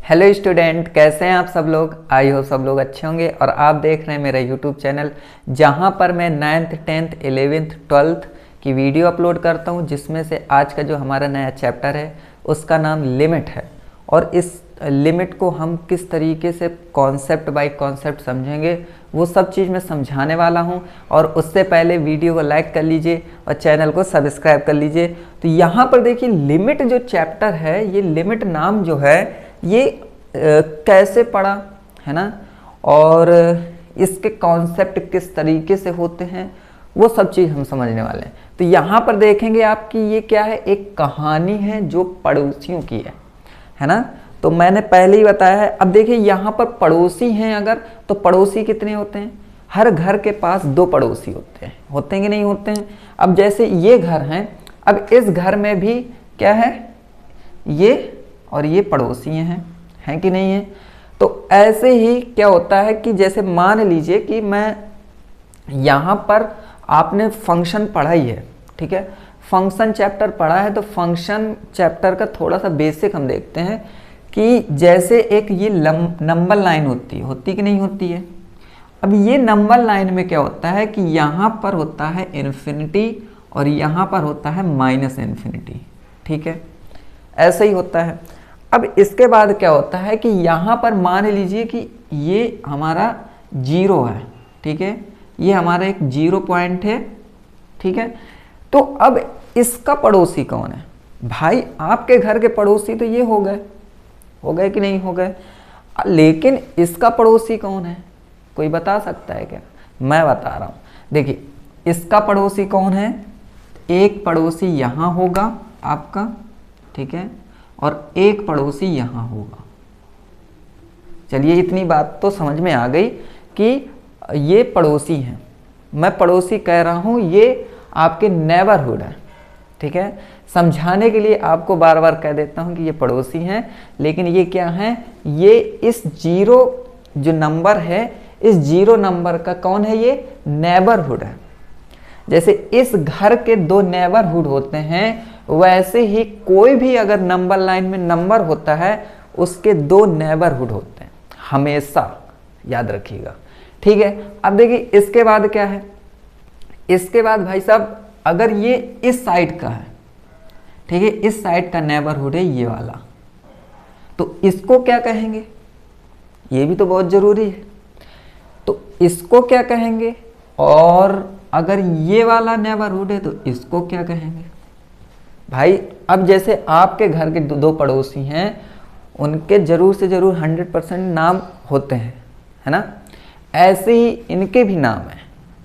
Hello student, कैसे हैं आप सब लोग। आई हो सब लोग अच्छे होंगे। और आप देख रहे हैं मेरा यूट्यूब चैनल जहां पर मैं 9th 10th 11th 12th की वीडियो अपलोड करता हूं, जिसमें से आज का जो हमारा नया चैप्टर है उसका नाम लिमिट है। और इस लिमिट को हम किस तरीके से कॉन्सेप्ट बाय कॉन्सेप्ट समझेंगे वो सब चीज़ मैं समझाने वाला हूं। और उससे पहले वीडियो को लाइक कर लीजिए और चैनल को सब्सक्राइब कर लीजिए। तो यहाँ पर देखिए, लिमिट जो चैप्टर है, ये लिमिट नाम जो है ये कैसे पढ़ा है ना, और इसके कॉन्सेप्ट किस तरीके से होते हैं वो सब चीज़ हम समझने वाले हैं। तो यहाँ पर देखेंगे आपकी ये क्या है, एक कहानी है जो पड़ोसियों की है ना। तो मैंने पहले ही बताया है। अब देखिए यहाँ पर पड़ोसी हैं अगर, तो पड़ोसी कितने होते हैं। हर घर के पास 2 पड़ोसी होते हैं कि नहीं होते हैं। अब जैसे ये घर हैं, अब इस घर में भी क्या है, ये और ये पड़ोसी हैं कि नहीं है। तो ऐसे ही क्या होता है कि जैसे मान लीजिए कि मैं यहाँ पर, आपने फंक्शन पढ़ा ही है, ठीक है, फंक्शन चैप्टर पढ़ा है। तो फंक्शन चैप्टर का थोड़ा सा बेसिक हम देखते हैं कि जैसे एक ये नंबर लाइन होती कि नहीं होती है। अब ये नंबर लाइन में क्या होता है कि यहाँ पर होता है इन्फिनिटी और यहाँ पर होता है माइनस इन्फिनिटी, ठीक है, ऐसे ही होता है। अब इसके बाद क्या होता है कि यहाँ पर मान लीजिए कि ये हमारा 0 है, ठीक है, ये हमारा एक 0 पॉइंट है, ठीक है। तो अब इसका पड़ोसी कौन है भाई, आपके घर के पड़ोसी तो ये हो गए कि नहीं हो गए, लेकिन इसका पड़ोसी कौन है, कोई बता सकता है क्या। मैं बता रहा हूँ। देखिए इसका पड़ोसी कौन है, एक पड़ोसी यहाँ होगा आपका, ठीक है, और एक पड़ोसी यहाँ होगा। चलिए इतनी बात तो समझ में आ गई कि ये पड़ोसी हैं। मैं पड़ोसी कह रहा हूँ, ये आपके नेबरहुड है, ठीक है। समझाने के लिए आपको बार बार कह देता हूँ कि ये पड़ोसी हैं, लेकिन ये क्या हैं, ये इस 0 जो नंबर है, इस 0 नंबर का कौन है, ये नेबरहुड है। जैसे इस घर के 2 नेबरहुड होते हैं, वैसे ही कोई भी अगर नंबर लाइन में नंबर होता है उसके 2 नेबरहुड होते हैं, हमेशा याद रखिएगा, ठीक है। अब देखिए इसके बाद क्या है, इसके बाद भाई साहब अगर ये इस साइड का है, ठीक है, इस साइड का नेबरहुड है ये वाला, तो इसको क्या कहेंगे, ये भी तो बहुत जरूरी है। तो इसको क्या कहेंगे, और अगर ये वाला नेबरहुड है तो इसको क्या कहेंगे भाई। अब जैसे आपके घर के 2 पड़ोसी हैं, उनके जरूर से जरूर 100% नाम होते हैं, है ना। ऐसे ही इनके भी नाम हैं।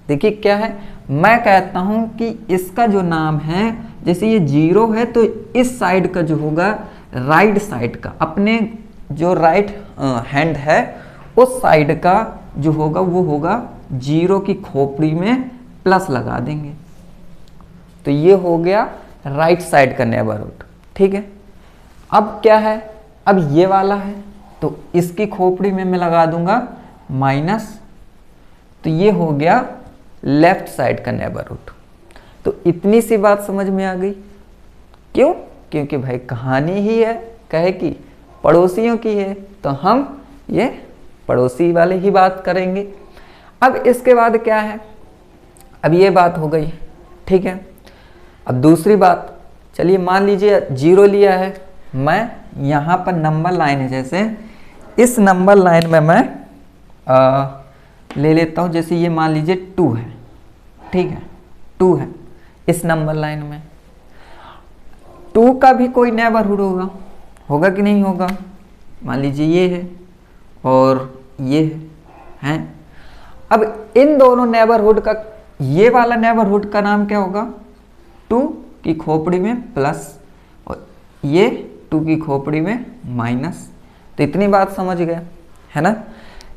देखिए क्या है, मैं कहता हूं कि इसका जो नाम है, जैसे ये 0 है तो इस साइड का जो होगा, राइट साइड का, अपने जो राइट हैंड है उस साइड का जो होगा वो होगा 0 की खोपड़ी में प्लस लगा देंगे, तो ये हो गया राइट साइड का नेबरहुड, ठीक है। अब क्या है, अब ये वाला है तो इसकी खोपड़ी में मैं लगा दूंगा माइनस, तो ये हो गया लेफ्ट साइड का नेबरहुड। तो इतनी सी बात समझ में आ गई। क्यों, क्योंकि भाई कहानी ही है, कहे कि पड़ोसियों की है, तो हम ये पड़ोसी वाले ही बात करेंगे। अब इसके बाद क्या है, अब ये बात हो गई, ठीक है। अब दूसरी बात, चलिए मान लीजिए 0 लिया है, मैं यहाँ पर नंबर लाइन है, जैसे इस नंबर लाइन में मैं ले लेता हूँ, जैसे ये मान लीजिए 2 है, ठीक है, 2 है इस नंबर लाइन में। 2 का भी कोई नेबरहुड होगा कि नहीं होगा। मान लीजिए ये है और ये है। अब इन दोनों नेबरहुड का, ये वाला नेबरहुड का नाम क्या होगा, 2 की खोपड़ी में प्लस और ये 2 की खोपड़ी में माइनस। तो इतनी बात समझ गए, है ना।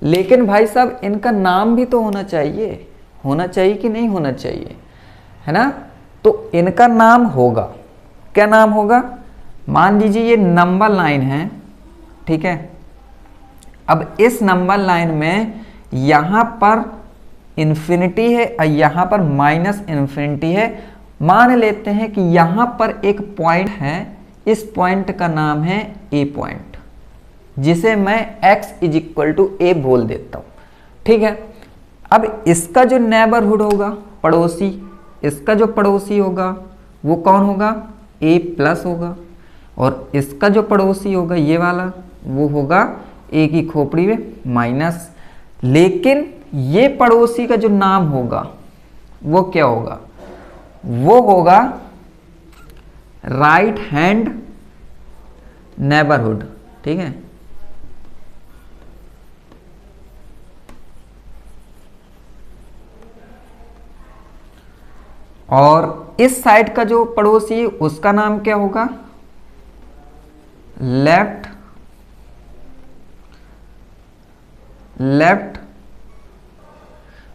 लेकिन भाई साहब इनका नाम भी तो होना चाहिए कि नहीं होना चाहिए, है ना। तो इनका नाम होगा, क्या नाम होगा, मान लीजिए ये नंबर लाइन है, ठीक है। अब इस नंबर लाइन में यहाँ पर इन्फिनिटी है और यहाँ पर माइनस इन्फिनिटी है। मान लेते हैं कि यहाँ पर एक पॉइंट है, इस पॉइंट का नाम है ए पॉइंट, जिसे मैं x इज इक्वल टू ए बोल देता हूँ। ठीक है, अब इसका जो नेबरहुड होगा, पड़ोसी, इसका जो पड़ोसी होगा वो कौन होगा, a प्लस होगा, और इसका जो पड़ोसी होगा ये वाला वो होगा a की खोपड़ी में माइनस। लेकिन ये पड़ोसी का जो नाम होगा वो क्या होगा, वो होगा राइट हैंड नेबरहुड। ठीक है, और इस साइड का जो पड़ोसी है उसका नाम क्या होगा, लेफ्ट लेफ्ट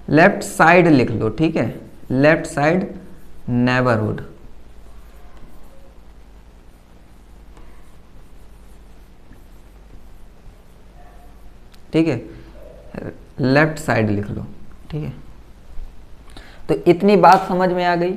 लेफ्ट साइड लिख लो। ठीक है, लेफ्ट साइड नेबरहुड। ठीक है, लेफ्ट साइड लिख लो। ठीक है, तो इतनी बात समझ में आ गई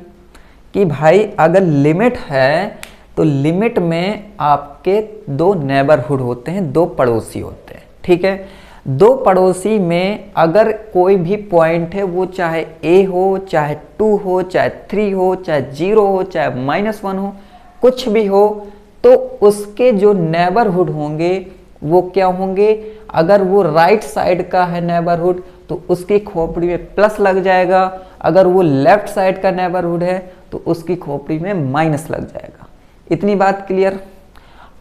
कि भाई अगर लिमिट है तो लिमिट में आपके दो नेबरहुड होते हैं, दो पड़ोसी होते हैं। ठीक है, दो पड़ोसी में अगर कोई भी पॉइंट है वो चाहे a हो, चाहे 2 हो, चाहे 3 हो, चाहे 0 हो, चाहे -1 हो, कुछ भी हो, तो उसके जो नेबरहुड होंगे वो क्या होंगे, अगर वो राइट साइड का है नेबरहुड तो उसकी खोपड़ी में प्लस लग जाएगा, अगर वो लेफ्ट साइड का नेबरहुड है तो उसकी खोपड़ी में माइनस लग जाएगा। इतनी बात क्लियर।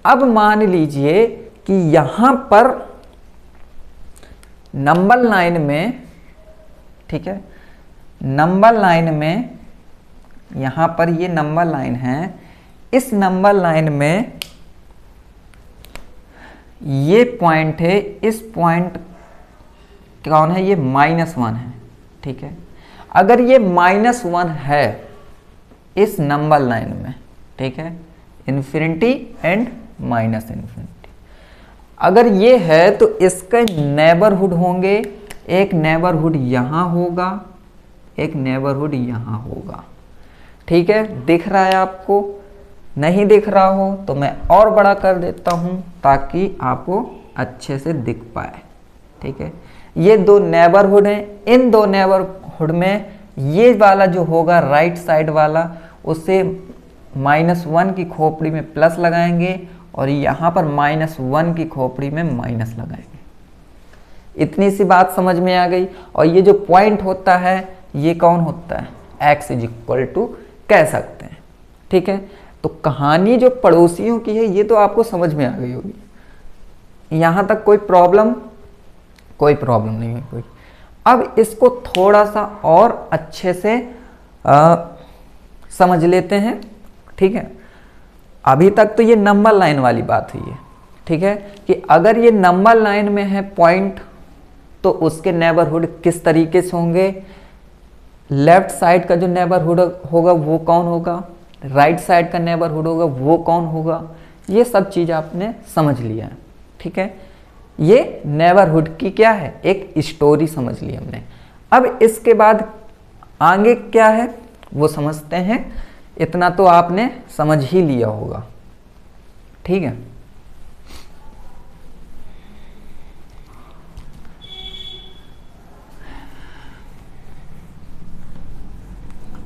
अब मान लीजिए कि यहां पर नंबर लाइन में, ठीक है, नंबर लाइन में यहां पर ये नंबर लाइन है, इस नंबर लाइन में ये पॉइंट है, इस पॉइंट कौन है, ये -1 है। ठीक है, अगर ये -1 है इस नंबर लाइन में, ठीक है, इन्फिनिटी एंड माइनस इन्फिनिटी, अगर ये है तो इसके नेबरहुड होंगे, एक नेबरहुड यहां होगा, एक नेबरहुड यहां होगा। ठीक है, दिख रहा है आपको? नहीं दिख रहा हो तो मैं और बड़ा कर देता हूं ताकि आपको अच्छे से दिख पाए। ठीक है, ये दो नेबरहुड हैं, इन दो नेबरहुड में ये वाला जो होगा राइट साइड वाला, उसे -1 की खोपड़ी में प्लस लगाएंगे और यहाँ पर -1 की खोपड़ी में माइनस लगाएंगे। इतनी सी बात समझ में आ गई। और ये जो पॉइंट होता है ये कौन होता है, x इज इक्वल टू कह सकते हैं। ठीक है, तो कहानी जो पड़ोसियों की है ये तो आपको समझ में आ गई होगी। यहाँ तक कोई प्रॉब्लम नहीं है कोई। अब इसको थोड़ा सा और अच्छे से समझ लेते हैं। ठीक है, अभी तक तो ये नंबर लाइन वाली बात हुई है। ठीक है, कि अगर ये नंबर लाइन में है पॉइंट तो उसके नेबरहुड किस तरीके से होंगे, लेफ्ट साइड का जो नेबरहुड होगा वो कौन होगा, राइट साइड का नेबरहुड होगा वो कौन होगा, ये सब चीज़ आपने समझ लिया है। ठीक है, ये नेबरहुड की क्या है, एक स्टोरी समझ ली हमने। अब इसके बाद आगे क्या है वो समझते हैं। इतना तो आपने समझ ही लिया होगा। ठीक है,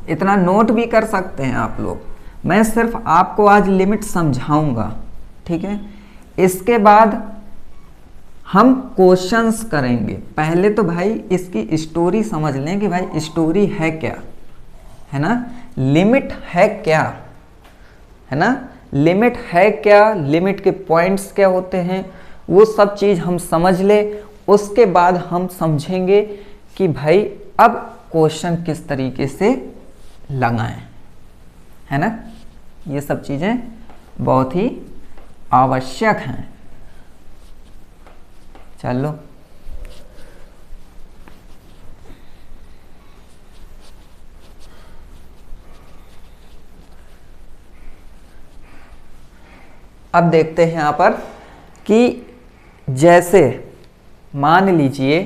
इतना नोट भी कर सकते हैं आप लोग। मैं सिर्फ आपको आज लिमिट समझाऊंगा। ठीक है, इसके बाद हम क्वेश्चंस करेंगे। पहले तो भाई इसकी स्टोरी समझ लें कि भाई स्टोरी है क्या, है ना, लिमिट है क्या, है ना, लिमिट है क्या, लिमिट के पॉइंट्स क्या होते हैं, वो सब चीज़ हम समझ ले। उसके बाद हम समझेंगे कि भाई अब क्वेश्चन किस तरीके से लगाएं, है ना। ये सब चीज़ें बहुत ही आवश्यक हैं। चलो, अब देखते हैं यहाँ पर कि जैसे मान लीजिए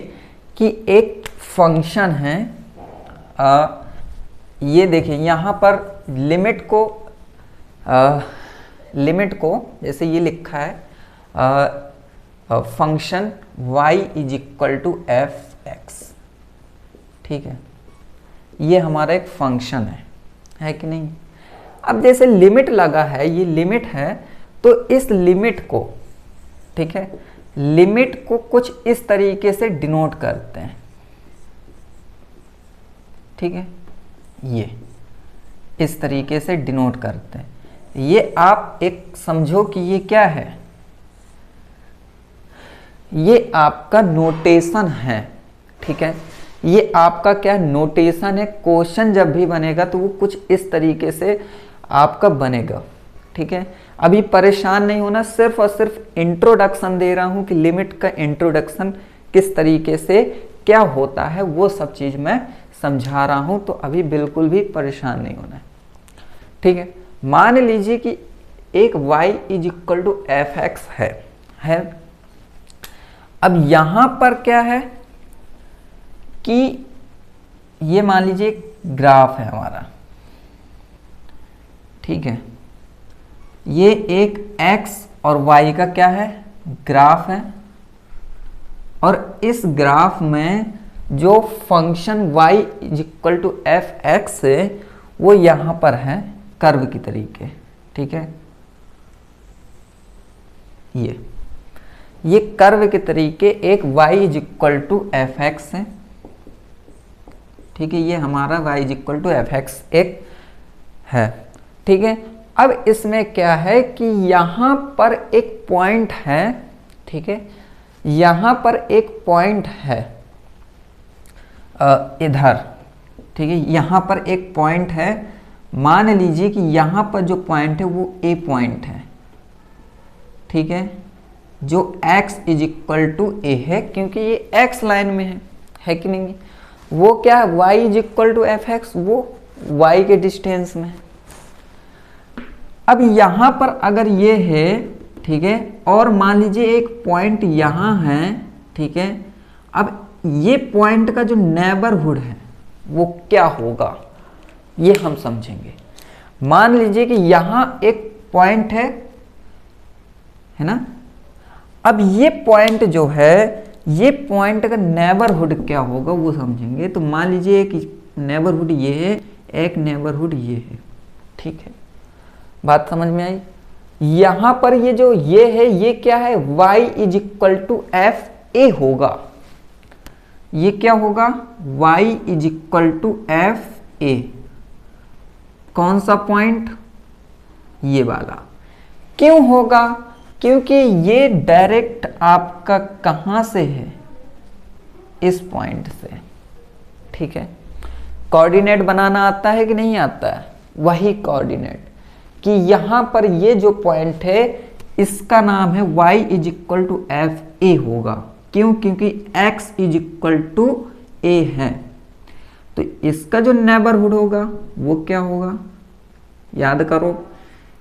कि एक फंक्शन है, ये देखिए यहाँ पर लिमिट को जैसे ये लिखा है function y is equal to f x. ठीक है, ये हमारा एक फंक्शन है कि नहीं। अब जैसे लिमिट लगा है, ये लिमिट है, तो इस लिमिट को, ठीक है, लिमिट को कुछ इस तरीके से डिनोट करते हैं। ठीक है, ये इस तरीके से डिनोट करते हैं। ये आप एक समझो कि ये क्या है, ये आपका नोटेशन है। ठीक है, ये आपका क्या नोटेशन है। क्वेश्चन जब भी बनेगा तो वो कुछ इस तरीके से आपका बनेगा। ठीक है, अभी परेशान नहीं होना, सिर्फ और सिर्फ इंट्रोडक्शन दे रहा हूं कि लिमिट का इंट्रोडक्शन किस तरीके से क्या होता है, वो सब चीज मैं समझा रहा हूं, तो अभी बिल्कुल भी परेशान नहीं होना है। ठीक है, मान लीजिए कि एक y is equal to f x है। अब यहां पर क्या है कि ये मान लीजिए एक ग्राफ है हमारा। ठीक है, ये एक x और y का क्या है, ग्राफ है, और इस ग्राफ में जो function y is equal to f x है वो यहां पर है कर्व की तरीके। ठीक है, ये कर्व के तरीके एक y is equal to f x है। ठीक है, ये हमारा y is equal to f x एक है। ठीक है, अब इसमें क्या है कि यहां पर एक पॉइंट है। ठीक है, यहां पर एक पॉइंट है इधर। ठीक है, यहां पर एक पॉइंट है, मान लीजिए कि यहां पर जो पॉइंट है वो ए पॉइंट है। ठीक है, जो x is equal to a है, क्योंकि ये x लाइन में है कि नहीं। वो क्या है, y is equal to f x, वो y के डिस्टेंस में। अब यहां पर अगर ये है, ठीक है, और मान लीजिए एक पॉइंट यहां है। ठीक है, अब ये पॉइंट का जो नेबरहुड है वो क्या होगा, ये हम समझेंगे। मान लीजिए कि यहां एक पॉइंट है ना। अब ये पॉइंट जो है, ये पॉइंट का नेबरहुड क्या होगा वो समझेंगे। तो मान लीजिए एक नेबरहुड ये है, एक नेबरहुड ये है। ठीक है, बात समझ में आई। यहां पर ये जो ये है, ये क्या है, y is equal to f a होगा। ये क्या होगा, y is equal to f a. कौन सा पॉइंट, ये वाला। क्यों होगा, क्योंकि ये डायरेक्ट आपका कहां से है, इस पॉइंट से। ठीक है, कोऑर्डिनेट बनाना आता है कि नहीं आता है, वही कोऑर्डिनेट कि यहां पर ये जो पॉइंट है इसका नाम है y is equal to f a होगा। क्यों, क्योंकि x is equal to a है। तो इसका जो नेबरहुड होगा वो क्या होगा, याद करो,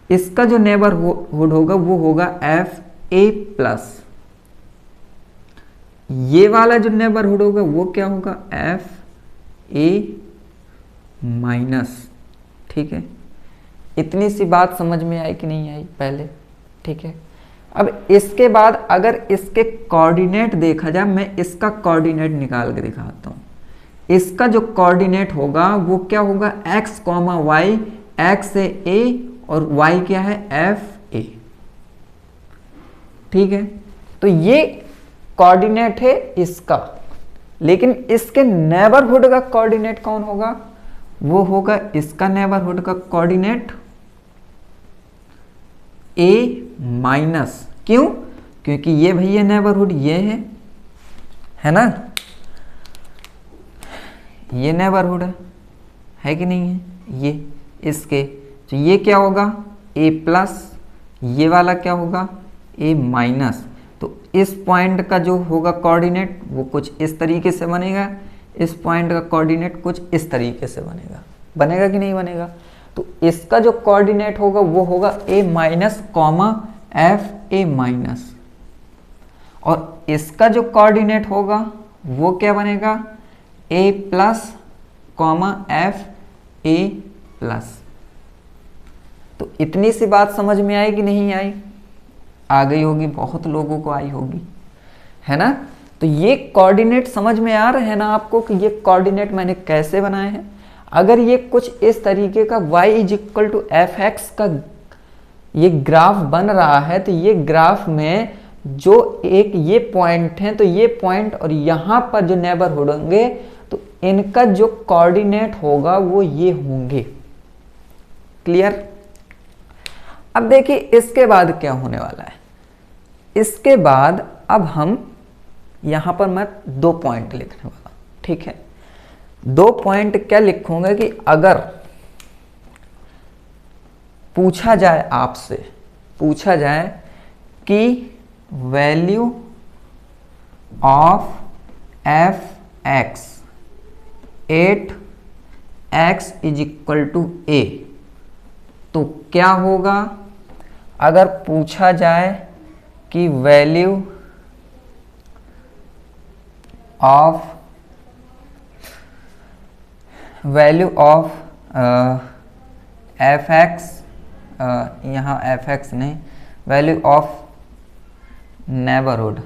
इसका जो नेबरहुड होगा वो होगा एफ ए प्लस। ये वाला जो नेबरहुड होगा वो क्या होगा, एफ ए माइनस। ठीक है, इतनी सी बात समझ में आई कि नहीं आई पहले। ठीक है, अब इसके बाद अगर इसके कोऑर्डिनेट देखा जाए, मैं इसका कोऑर्डिनेट निकाल के दिखाता हूं। इसका जो कोऑर्डिनेट होगा वो क्या होगा, x कॉमा वाई, x है a और y क्या है, एफ ए। ठीक है, तो ये कोऑर्डिनेट है इसका, लेकिन इसके नेबरहुड का कोऑर्डिनेट कौन होगा, वो होगा इसका नेबरहुड का कोऑर्डिनेट a माइनस। क्यों, क्योंकि ये भैया नेबरहुड ये है ना, ये नेबरहुड है कि नहीं है, ये इसके। तो ये क्या होगा, a प्लस, ये वाला क्या होगा, a माइनस। तो इस पॉइंट का जो होगा कोऑर्डिनेट वो कुछ इस तरीके से बनेगा, इस पॉइंट का कोऑर्डिनेट कुछ इस तरीके से बनेगा। बनेगा कि नहीं बनेगा। तो इसका जो कोऑर्डिनेट होगा वो होगा a minus comma F A minus, और इसका जो कोऑर्डिनेट होगा वो क्या बनेगा, a plus comma F A plus. तो इतनी सी बात समझ में आई कि नहीं आई, आ गई होगी, बहुत लोगों को आई होगी। है ना। तो ये कोऑर्डिनेट समझ में आ रहे हैं ना आपको कि ये कोऑर्डिनेट मैंने कैसे बनाए हैं। अगर ये कुछ इस तरीके का y is equal to f x का ये ग्राफ बन रहा है, तो ये ग्राफ में जो एक ये पॉइंट है, तो ये पॉइंट और यहाँ पर जो नेबरहुड होंगे, तो इनका जो कोऑर्डिनेट होगा वो ये होंगे। क्लियर। अब देखिए इसके बाद क्या होने वाला है। इसके बाद अब हम यहां पर मैं 2 पॉइंट लिखने वाला, ठीक है। 2 पॉइंट क्या लिखूंगा कि अगर पूछा जाए, आपसे पूछा जाए कि value of f x 8x is equal to a, तो क्या होगा। अगर पूछा जाए कि वैल्यू ऑफ एफ एक्स, यहाँ एफ एक्स नहीं, value of neighbourhood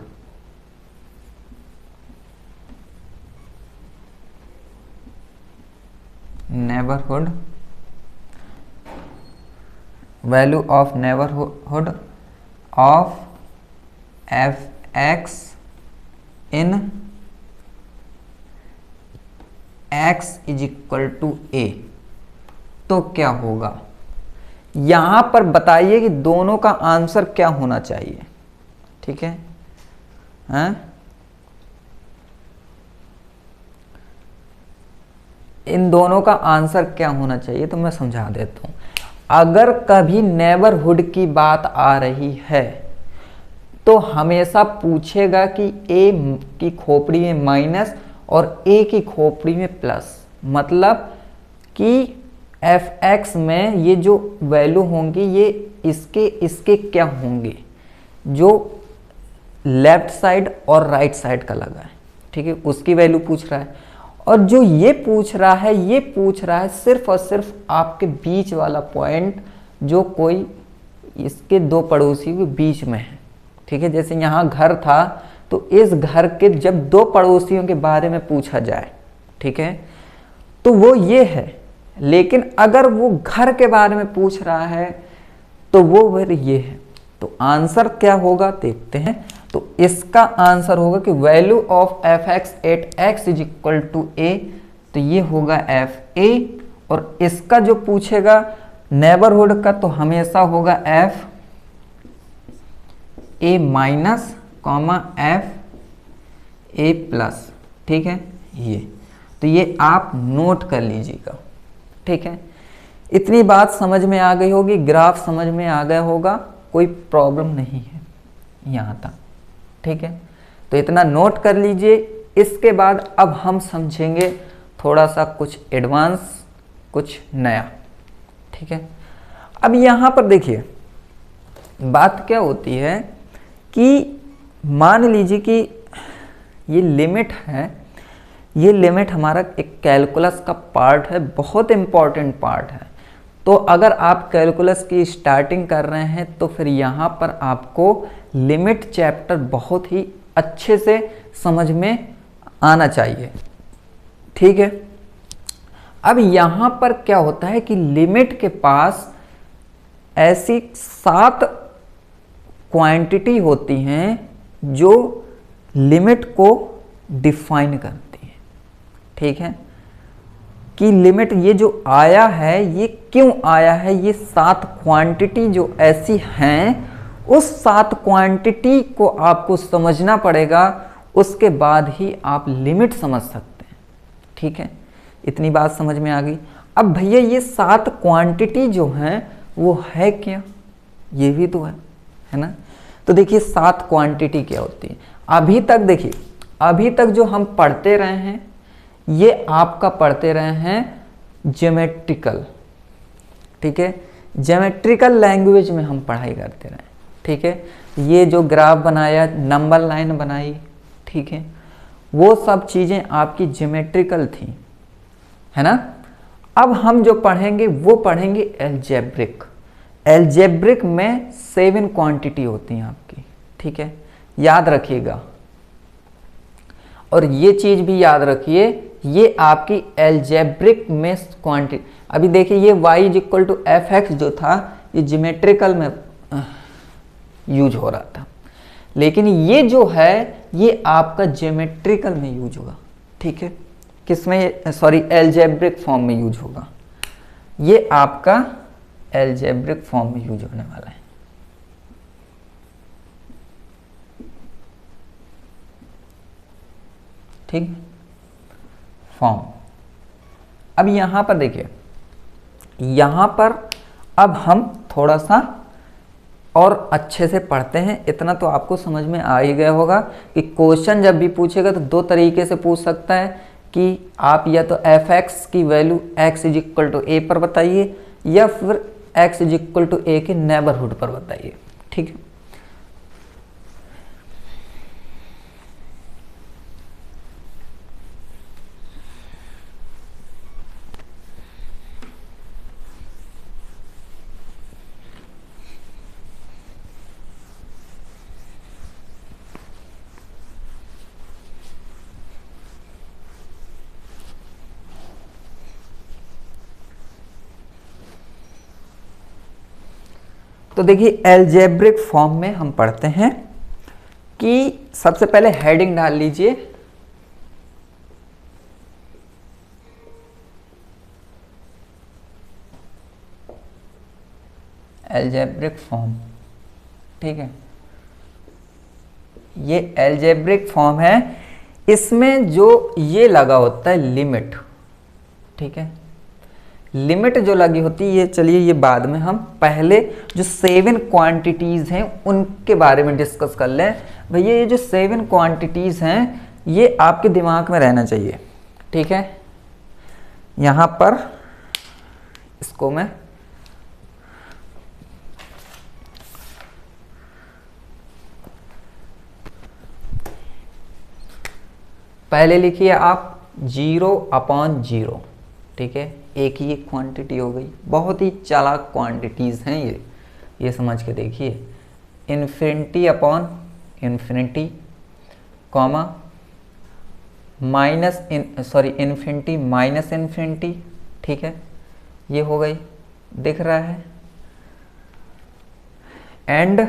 value of neighbourhood of f x in x is equal to a, तो क्या होगा। यहां पर बताइए कि दोनों का आंसर क्या होना चाहिए, ठीक है। हैं? इन दोनों का आंसर क्या होना चाहिए, तो मैं समझा देता हूं। अगर कभी नेबरहुड की बात आ रही है तो हमेशा पूछेगा कि ए की खोपड़ी में माइनस और ए की खोपड़ी में प्लस, मतलब कि एफ एक्स में ये जो वैल्यू होंगी ये इसके क्या होंगे, जो लेफ्ट साइड और राइट साइड का लगा है, ठीक है, उसकी वैल्यू पूछ रहा है। और जो ये पूछ रहा है सिर्फ और सिर्फ आपके बीच वाला पॉइंट, जो कोई इसके 2 पड़ोसियों के बीच में है, ठीक है। जैसे यहाँ घर था, तो इस घर के जब 2 पड़ोसियों के बारे में पूछा जाए, ठीक है, तो वो ये है। लेकिन अगर वो घर के बारे में पूछ रहा है तो वो फिर ये है। तो आंसर क्या होगा देखते हैं। तो इसका आंसर होगा कि value of f x 8x is equal to a, तो ये होगा एफ ए। और इसका जो पूछेगा नेबरहुड का, तो हमेशा होगा F A minus comma F A plus, ठीक है। ये तो ये आप नोट कर लीजिएगा, ठीक है। इतनी बात समझ में आ गई होगी, ग्राफ समझ में आ गया होगा, कोई प्रॉब्लम नहीं है यहाँ तक, ठीक है। तो इतना नोट कर लीजिए। इसके बाद अब हम समझेंगे थोड़ा सा कुछ एडवांस, कुछ नया, ठीक है। अब यहाँ पर देखिए बात क्या होती है कि मान लीजिए कि ये लिमिट है, ये लिमिट हमारा एक कैलकुलस का पार्ट है, बहुत इम्पॉर्टेंट पार्ट है। तो अगर आप कैलकुलस की स्टार्टिंग कर रहे हैं तो फिर यहाँ पर आपको लिमिट चैप्टर बहुत ही अच्छे से समझ में आना चाहिए, ठीक है। अब यहाँ पर क्या होता है कि लिमिट के पास ऐसी 7 क्वांटिटी होती हैं जो लिमिट को डिफाइन करती हैं, ठीक है। कि लिमिट ये जो आया है ये क्यों आया है, ये 7 क्वांटिटी जो ऐसी हैं, उस 7 क्वांटिटी को आपको समझना पड़ेगा, उसके बाद ही आप लिमिट समझ सकते हैं, ठीक है। इतनी बात समझ में आ गई। अब भैया ये 7 क्वांटिटी जो हैं वो है क्या, ये भी तो है ना। तो देखिए 7 क्वांटिटी क्या होती है। अभी तक देखिए, अभी तक जो हम पढ़ते रहे हैं ये आपका पढ़ते रहे हैं ज्योमेट्रिकल, ठीक है। ज्योमेट्रिकल लैंग्वेज में हम पढ़ाई करते रहे, ठीक है। ये जो ग्राफ बनाया, नंबर लाइन बनाई, ठीक है, वो सब चीज़ें आपकी ज्योमेट्रिकल थी, है ना। अब हम जो पढ़ेंगे वो पढ़ेंगे एल्जेब्रिक। एल्जेब्रिक में 7 क्वांटिटी होती हैं आपकी, ठीक है, याद रखिएगा। और ये चीज भी याद रखिए, ये आपकी एल्जेब्रिक में क्वांटिटी। अभी देखिए ये y is equal to f x जो था ये ज्योमेट्रिकल में यूज हो रहा था, लेकिन ये जो है ये आपका ज्योमेट्रिकल में यूज होगा। ठीक है, किसमें, सॉरी एल्जेब्रिक फॉर्म में यूज होगा। ये आपका एल्जेब्रिक फॉर्म में यूज होने वाला है। ठीक, फॉर्म। अब यहां पर देखिए, यहां पर अब हम थोड़ा सा और अच्छे से पढ़ते हैं। इतना तो आपको समझ में आ ही गया होगा कि क्वेश्चन जब भी पूछेगा तो दो तरीके से पूछ सकता है कि आप या तो एफ एक्स की value x is equal to a पर बताइए या फिर x is equal to a के नेबरहुड पर बताइए। ठीक है, तो देखिए एल्जेब्रिक फॉर्म में हम पढ़ते हैं कि सबसे पहले हेडिंग डाल लीजिए, एल्जेब्रिक फॉर्म। ठीक है, ये एल्जेब्रिक फॉर्म है, इसमें जो ये लगा होता है लिमिट। ठीक है, लिमिट जो लगी होती है, ये चलिए ये बाद में, हम पहले जो 7 क्वांटिटीज हैं उनके बारे में डिस्कस कर लें। भैया ये जो 7 क्वांटिटीज हैं ये आपके दिमाग में रहना चाहिए। ठीक है, यहां पर इसको मैं पहले लिखिए आप 0/0। ठीक है, एक ही एक क्वांटिटी हो गई। बहुत ही चालाक क्वांटिटीज हैं ये समझ के देखिए। Infinity upon infinity, comma infinity minus infinity. ठीक है, ये हो गई, दिख रहा है। एंड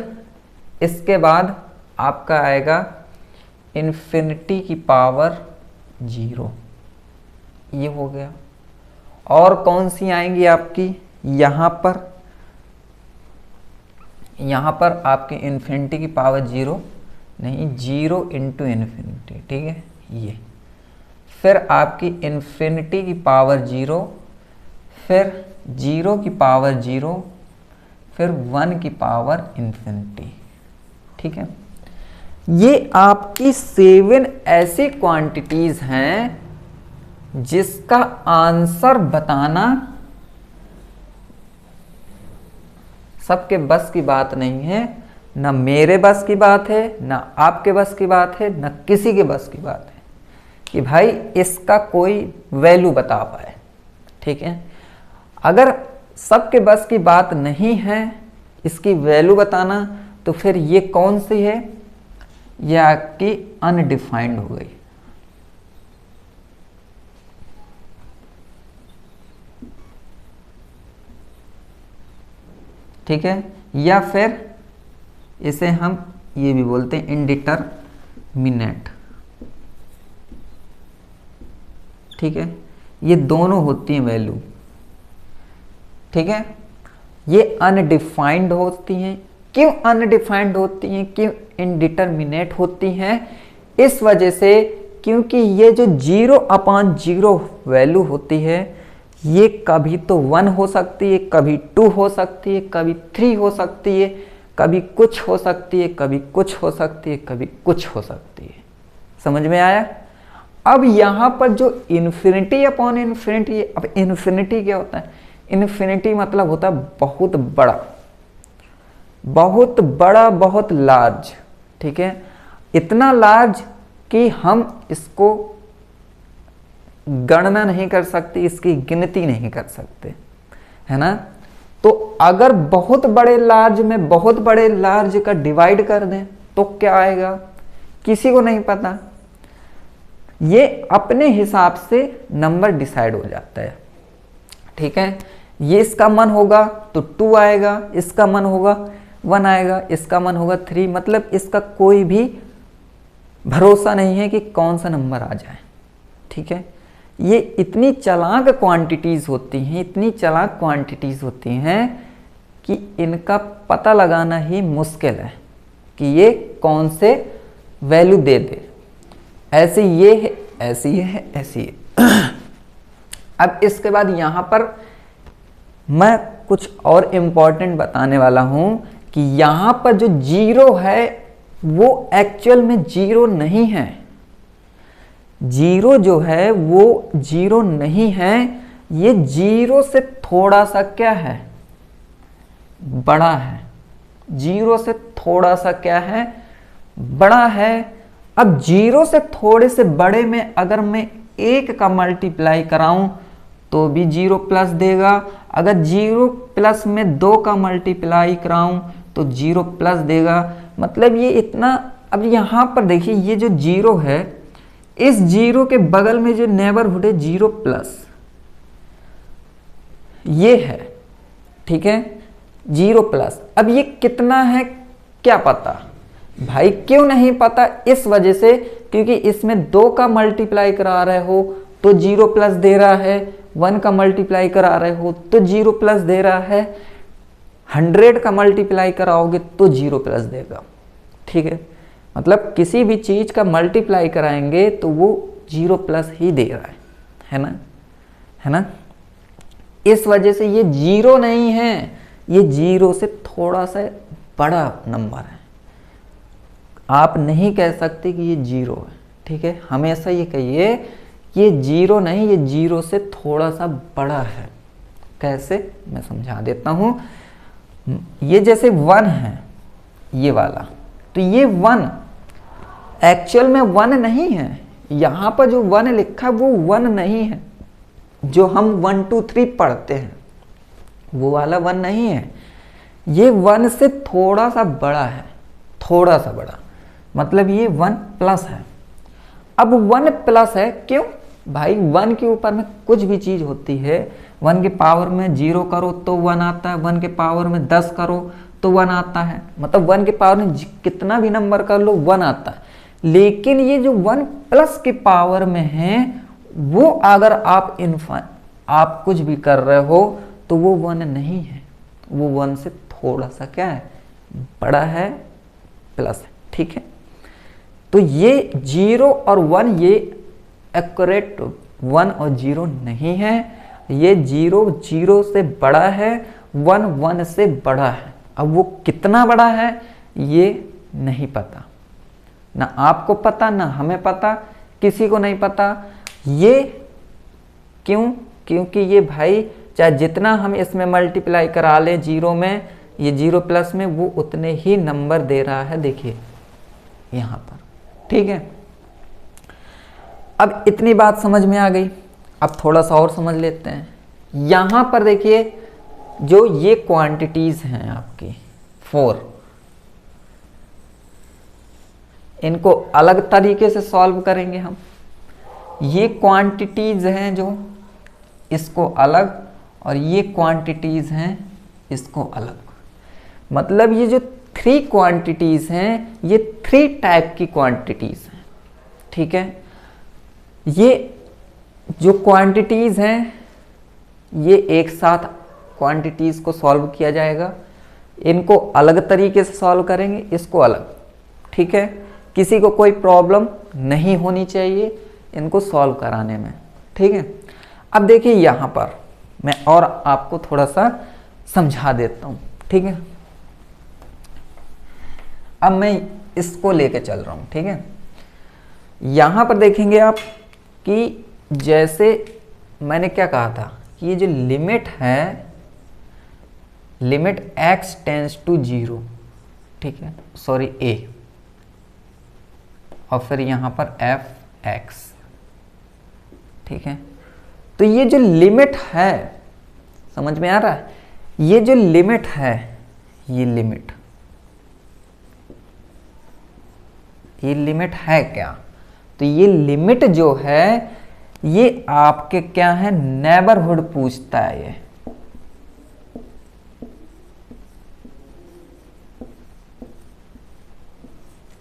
इसके बाद आपका आएगा इन्फिनिटी की पावर 0, ये हो गया। और कौन सी आएंगी आपकी, यहां पर आपकी इन्फिनिटी की पावर 0 नहीं, 0 इंटू इन्फिनिटी। ठीक है, ये फिर आपकी इन्फिनिटी की पावर 0, फिर 0 की पावर 0, फिर 1 की पावर इन्फिनिटी। ठीक है, ये आपकी 7 ऐसी क्वांटिटीज हैं जिसका आंसर बताना सबके बस की बात नहीं है। ना मेरे बस की बात है, ना आपके बस की बात है, ना किसी के बस की बात है कि भाई इसका कोई वैल्यू बता पाए। ठीक है, अगर सबके बस की बात नहीं है इसकी वैल्यू बताना, तो फिर ये कौन सी है, ये आपकी अनडिफाइंड हो गई। ठीक है, या फिर इसे हम ये भी बोलते हैं इनडिटरमिनेट। ठीक है, ये दोनों होती हैं वैल्यू। ठीक है, ये अनडिफाइंड होती हैं। क्यों अनडिफाइंड होती हैं, क्यों इनडिटरमिनेट होती हैं? इस वजह से क्योंकि ये जो 0/0 वैल्यू होती है ये कभी तो 1 हो सकती है, कभी 2 हो सकती है, कभी 3 हो सकती है, कभी कुछ हो सकती है, कभी कुछ हो सकती है, कभी कुछ हो सकती है। समझ में आया? अब यहाँ पर जो इन्फिनिटी अपॉन इन्फिनिटी, अब इन्फिनिटी क्या होता है? इन्फिनिटी मतलब होता है बहुत बड़ा, बहुत बड़ा, बहुत लार्ज। ठीक है, इतना लार्ज कि हम इसको गणना नहीं कर सकते, इसकी गिनती नहीं कर सकते, है ना? तो अगर बहुत बड़े लार्ज में बहुत बड़े लार्ज का डिवाइड कर दें तो क्या आएगा, किसी को नहीं पता। ये अपने हिसाब से नंबर डिसाइड हो जाता है, ठीक है। ये इसका मन होगा तो 2 आएगा, इसका मन होगा 1 आएगा, इसका मन होगा 3, मतलब इसका कोई भी भरोसा नहीं है कि कौन सा नंबर आ जाए, ठीक है। ये इतनी चालाक क्वांटिटीज होती हैं, इतनी चालाक क्वांटिटीज होती हैं कि इनका पता लगाना ही मुश्किल है कि ये कौन से वैल्यू दे दे। ऐसे ये है, ऐसी है, ऐसी है। अब इसके बाद यहाँ पर मैं कुछ और इम्पोर्टेंट बताने वाला हूँ कि यहाँ पर जो 0 है वो एक्चुअल में 0 नहीं है। 0 जो है वो 0 नहीं है, ये 0 से थोड़ा सा क्या है, बड़ा है। 0 से थोड़ा सा क्या है, बड़ा है। अब 0 से थोड़े से बड़े में अगर मैं 1 का मल्टीप्लाई कराऊं तो भी 0 प्लस देगा, अगर 0 प्लस में 2 का मल्टीप्लाई कराऊं तो 0 प्लस देगा। मतलब ये इतना, अब यहाँ पर देखिए ये जो 0 है, इस 0 के बगल में जो नेबरहुड है 0 प्लस ये है, ठीक है, 0 प्लस। अब ये कितना है क्या पता भाई, क्यों नहीं पता, इस वजह से क्योंकि इसमें 2 का मल्टीप्लाई करा रहे हो तो 0 प्लस दे रहा है, 1 का मल्टीप्लाई करा रहे हो तो 0 प्लस दे रहा है, 100 का मल्टीप्लाई कराओगे तो 0 प्लस देगा, ठीक है। मतलब किसी भी चीज का मल्टीप्लाई कराएंगे तो वो 0 प्लस ही दे रहा है ना, है ना। इस वजह से ये 0 नहीं है, ये 0 से थोड़ा सा बड़ा नंबर है। आप नहीं कह सकते कि ये 0 है, ठीक है। हमेशा ये कहिए ये 0 नहीं, ये 0 से थोड़ा सा बड़ा है। कैसे, मैं समझा देता हूं। ये जैसे 1 है ये वाला, तो ये 1 एक्चुअल में 1 नहीं है। यहां पर जो 1 लिखा है वो 1 नहीं है, जो हम 1 2 3 पढ़ते हैं वो वाला 1 नहीं है। ये 1 से थोड़ा सा बड़ा है, थोड़ा सा बड़ा, मतलब ये 1 प्लस है। अब 1 प्लस है क्यों भाई, 1 के ऊपर में कुछ भी चीज होती है, 1 के पावर में 0 करो तो 1 आता है, 1 के पावर में 10 करो तो 1 आता है, मतलब 1 के पावर में कितना भी नंबर कर लो 1 आता है। लेकिन ये जो 1 प्लस के पावर में है वो अगर आप कुछ भी कर रहे हो तो वो 1 नहीं है, वो 1 से थोड़ा सा क्या है, बड़ा है, प्लस है, ठीक है। तो ये 0 और 1 ये एक्यूरेट 1 और 0 नहीं है, ये 0 0 से बड़ा है, 1 1 से बड़ा है। अब वो कितना बड़ा है ये नहीं पता, ना आपको पता ना हमें पता, किसी को नहीं पता। ये क्यों, क्योंकि ये भाई चाहे जितना हम इसमें मल्टीप्लाई करा लें 0 में, ये 0 प्लस में वो उतने ही नंबर दे रहा है, देखिए यहां पर, ठीक है। अब इतनी बात समझ में आ गई, अब थोड़ा सा और समझ लेते हैं। यहां पर देखिए जो ये क्वांटिटीज हैं आपकी 4, इनको अलग तरीके से सॉल्व करेंगे हम। ये क्वांटिटीज हैं जो, इसको अलग, और ये क्वांटिटीज हैं इसको अलग। मतलब ये जो 3 क्वांटिटीज हैं ये 3 टाइप की क्वांटिटीज हैं, ठीक है। ये जो क्वांटिटीज हैं ये एक साथ क्वांटिटीज को सॉल्व किया जाएगा, इनको अलग तरीके से सॉल्व करेंगे, इसको अलग, ठीक है। किसी को कोई प्रॉब्लम नहीं होनी चाहिए इनको सॉल्व कराने में, ठीक है। अब देखिए यहां पर मैं और आपको थोड़ा सा समझा देता हूं, ठीक है। अब मैं इसको लेके चल रहा हूं, ठीक है। यहां पर देखेंगे आप कि जैसे मैंने क्या कहा था कि ये जो लिमिट है, लिमिट x टेंस टू 0, ठीक है, सॉरी a, और फिर यहां पर f(x), ठीक है। तो ये जो लिमिट है, समझ में आ रहा है, ये जो लिमिट है, ये लिमिट है क्या, तो ये लिमिट जो है ये आपके क्या है, नेबरहुड पूछता है।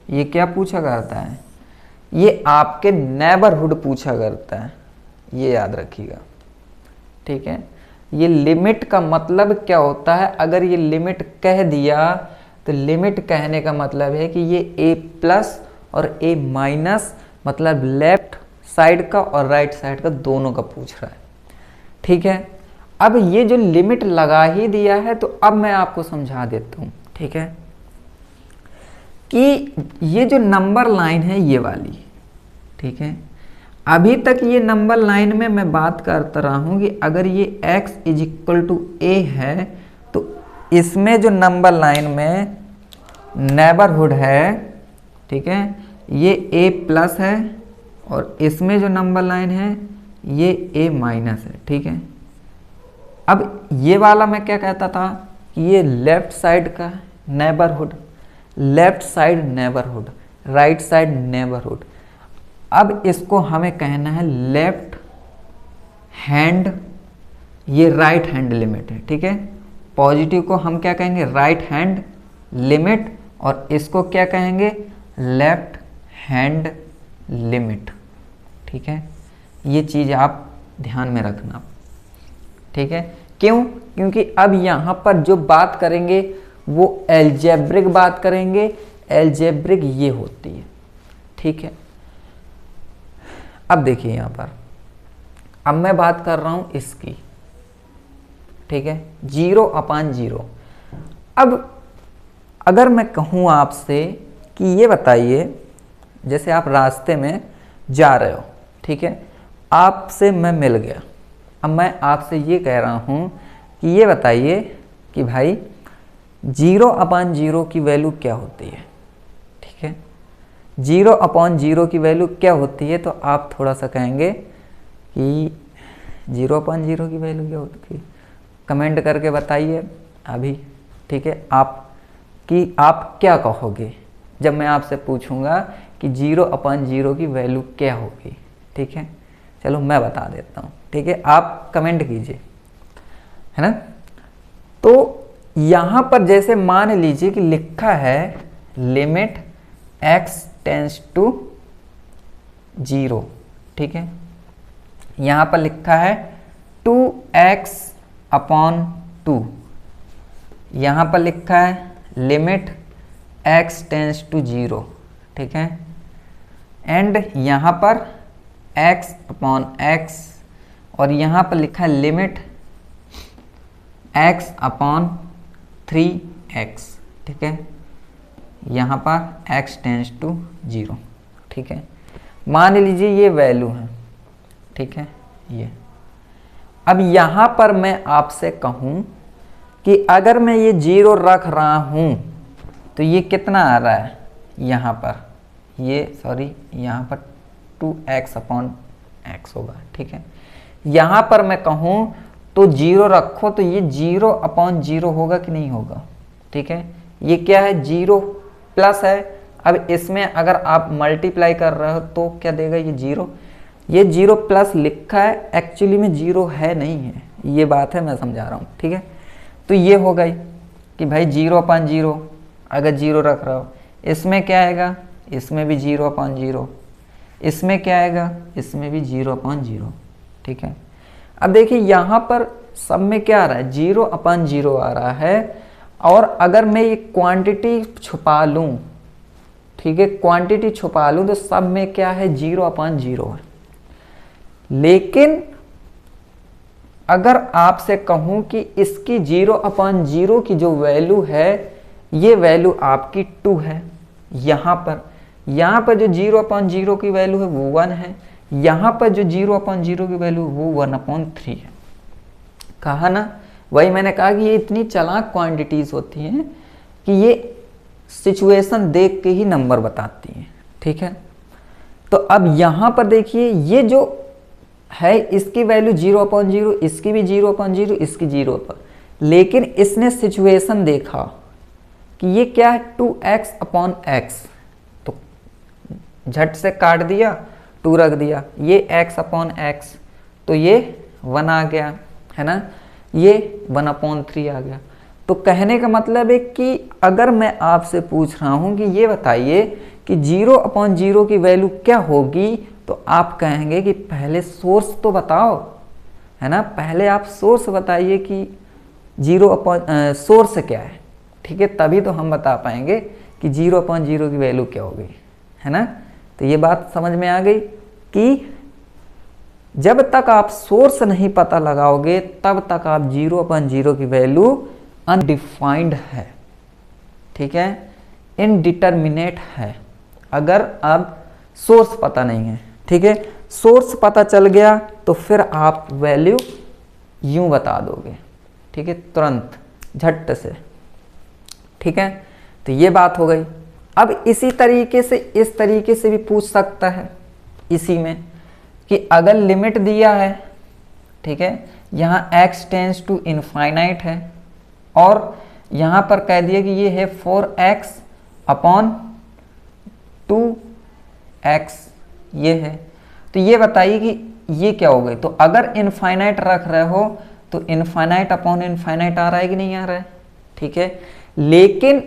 ये क्या पूछा करता है, ये आपके नेबरहुड पूछा करता है, ये याद रखिएगा, ठीक है। ये लिमिट का मतलब क्या होता है, अगर ये लिमिट कह दिया तो लिमिट कहने का मतलब है कि ये a प्लस और a माइनस मतलब लेफ्ट साइड का और राइट साइड का दोनों का पूछ रहा है, ठीक है। अब ये जो लिमिट लगा ही दिया है तो अब मैं आपको समझा देता हूँ, ठीक है, कि ये जो नंबर लाइन है ये वाली, ठीक है। अभी तक ये नंबर लाइन में मैं बात करता रहा हूँ कि अगर ये x is equal to a है तो इसमें जो नंबर लाइन में नेबरहुड है, ठीक है, ये a प्लस है और इसमें जो नंबर लाइन है ये a माइनस है, ठीक है। अब ये वाला मैं क्या कहता था कि ये लेफ्ट साइड का neighbourhood, left side neighbourhood, right side neighbourhood. अब इसको हमें कहना है लेफ्ट हैंड, ये राइट हैंड लिमिट है, ठीक है। पॉजिटिव को हम क्या कहेंगे, राइट हैंड लिमिट, और इसको क्या कहेंगे, लेफ्ट हैंड लिमिट, ठीक है। ये चीज़ आप ध्यान में रखना, ठीक है। क्यों, क्योंकि अब यहाँ पर जो बात करेंगे वो एल्जेब्रिक बात करेंगे, एल्जेब्रिक ये होती है, ठीक है। अब देखिए यहाँ पर, अब मैं बात कर रहा हूँ इसकी, ठीक है, 0/0। अब अगर मैं कहूँ आपसे कि ये बताइए, जैसे आप रास्ते में जा रहे हो, ठीक है, आपसे मैं मिल गया, अब मैं आपसे ये कह रहा हूँ कि ये बताइए कि भाई 0/0 की वैल्यू क्या होती है, ठीक है। 0/0 की वैल्यू क्या होती है, तो आप थोड़ा सा कहेंगे कि 0/0 की वैल्यू क्या होती है, कमेंट करके बताइए अभी, ठीक है। आप क्या कहोगे जब मैं आपसे पूछूंगा कि 0/0 की वैल्यू क्या होगी, ठीक है। चलो मैं बता देता हूँ, ठीक है, आप कमेंट कीजिए, है ना। तो यहाँ पर जैसे मान लीजिए कि लिखा है लिमिट x टेंस टू 0, ठीक है। यहाँ पर लिखा है 2x/2, यहाँ पर लिखा है लिमिट x टेंस टू 0, ठीक है। एंड यहाँ पर x/x, और यहाँ पर लिखा है लिमिट x/3x, ठीक है। यहाँ पर x टेंस टू 0, ठीक है। मान लीजिए ये वैल्यू है, ठीक है, ये। अब यहाँ पर मैं आपसे कहूँ कि अगर मैं ये 0 रख रहा हूँ तो ये कितना आ रहा है, यहाँ पर ये यहाँ पर 2x/x होगा, ठीक है। यहाँ पर मैं कहूँ तो 0 रखो तो ये 0/0 होगा कि नहीं होगा, ठीक है। ये क्या है, 0 प्लस है। अब इसमें अगर आप मल्टीप्लाई कर रहे हो तो क्या देगा, ये 0, ये 0 प्लस लिखा है, एक्चुअली में 0 है नहीं है, ये बात है, मैं समझा रहा हूँ, ठीक है। तो ये हो गई कि भाई 0/0 अगर 0 रख रहा हो, इसमें क्या आएगा, इसमें भी 0/0, इसमें क्या आएगा, इसमें भी 0/0, ठीक है। अब देखिए यहाँ पर सब में क्या आ रहा है, 0/0 आ रहा है। और अगर मैं ये क्वांटिटी छुपा लूँ, ठीक है, क्वांटिटी छुपा लूँ तो सब में क्या है, 0/0 है। लेकिन अगर आपसे कहूँ कि इसकी 0/0 की जो वैल्यू है, ये वैल्यू आपकी 2 है, यहाँ पर जो 0/0 की वैल्यू है वो 1 है, यहाँ पर जो 0/0 की वैल्यू वो 1/3 है। कहा ना, वही मैंने कहा कि ये इतनी चालाक क्वांटिटीज होती हैं कि ये सिचुएशन देख के ही नंबर बताती हैं, ठीक है। तो अब यहाँ पर देखिए ये जो है इसकी वैल्यू 0/0, इसकी भी 0/0, इसकी 0 पर, लेकिन इसने सिचुएशन देखा कि ये क्या है 2x/x, तो झट से काट दिया, 2 रख दिया, ये x अपॉन x, तो ये 1 आ गया है ना, ये 1/3 आ गया। तो कहने का मतलब है कि अगर मैं आपसे पूछ रहा हूँ कि ये बताइए कि 0/0 की वैल्यू क्या होगी, तो आप कहेंगे कि पहले सोर्स तो बताओ, है ना, पहले आप सोर्स बताइए कि सोर्स क्या है, ठीक है, तभी तो हम बता पाएंगे कि 0/0 की वैल्यू क्या होगी, है ना। तो ये बात समझ में आ गई कि जब तक आप सोर्स नहीं पता लगाओगे तब तक आप 0/0 की वैल्यू अनडिफाइंड है, ठीक है, इनडिटर्मिनेट है, अगर अब सोर्स पता नहीं है, ठीक है। सोर्स पता चल गया तो फिर आप वैल्यू यूं बता दोगे, ठीक है, तुरंत झट से, ठीक है। तो ये बात हो गई। अब इसी तरीके से इस तरीके से भी पूछ सकता है इसी में कि अगर लिमिट दिया है, ठीक है, यहाँ x टेंस टू इनफाइनाइट है और यहाँ पर कह दिया कि ये है 4x अपॉन 2x, ये है, तो ये बताइए कि ये क्या हो गई। तो अगर इनफाइनाइट रख रहे हो तो इनफाइनाइट अपॉन इनफाइनाइट आ रहा है कि नहीं आ रहा है, ठीक है। लेकिन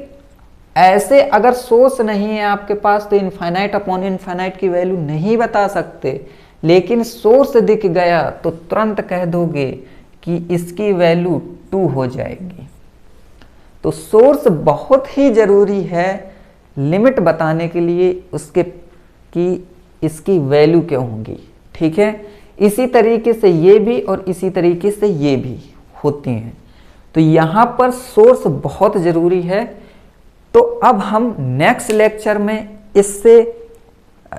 ऐसे अगर सोर्स नहीं है आपके पास तो इनफाइनाइट अपॉन इनफाइनाइट की वैल्यू नहीं बता सकते, लेकिन सोर्स दिख गया तो तुरंत कह दोगे कि इसकी वैल्यू 2 हो जाएगी। तो सोर्स बहुत ही जरूरी है लिमिट बताने के लिए उसके कि इसकी वैल्यू क्या होगी, ठीक है। इसी तरीके से ये भी और इसी तरीके से ये भी होती हैं। तो यहाँ पर सोर्स बहुत ज़रूरी है। तो अब हम नेक्स्ट लेक्चर में इससे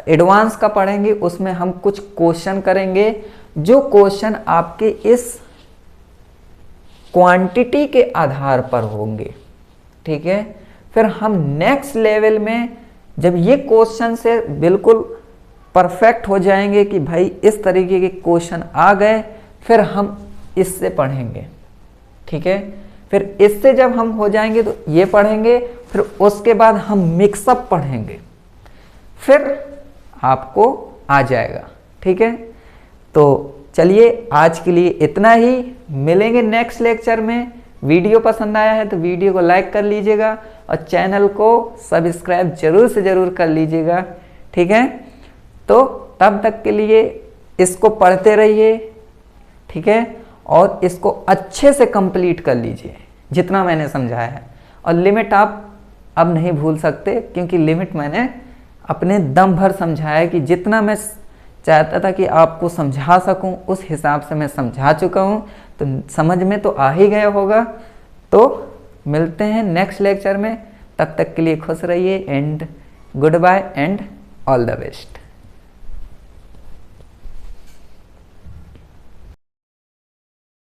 एडवांस का पढ़ेंगे, उसमें हम कुछ क्वेश्चन करेंगे जो क्वेश्चन आपके इस क्वांटिटी के आधार पर होंगे, ठीक है। फिर हम नेक्स्ट लेवल में जब ये क्वेश्चन से बिल्कुल परफेक्ट हो जाएंगे कि भाई इस तरीके के क्वेश्चन आ गए, फिर हम इससे पढ़ेंगे, ठीक है। फिर इससे जब हम हो जाएंगे तो ये पढ़ेंगे, फिर उसके बाद हम मिक्सअप पढ़ेंगे, फिर आपको आ जाएगा, ठीक है। तो चलिए आज के लिए इतना ही, मिलेंगे नेक्स्ट लेक्चर में। वीडियो पसंद आया है तो वीडियो को लाइक कर लीजिएगा और चैनल को सब्सक्राइब जरूर से जरूर कर लीजिएगा, ठीक है। तो तब तक के लिए इसको पढ़ते रहिए, ठीक है, और इसको अच्छे से कंप्लीट कर लीजिए जितना मैंने समझाया है। और लिमिट आप अब नहीं भूल सकते, क्योंकि लिमिट मैंने अपने दम भर समझाया है कि जितना मैं चाहता था कि आपको समझा सकूं उस हिसाब से मैं समझा चुका हूं। तो समझ में तो आ ही गया होगा। तो मिलते हैं नेक्स्ट लेक्चर में, तब तक के लिए खुश रहिए and goodbye and all the best.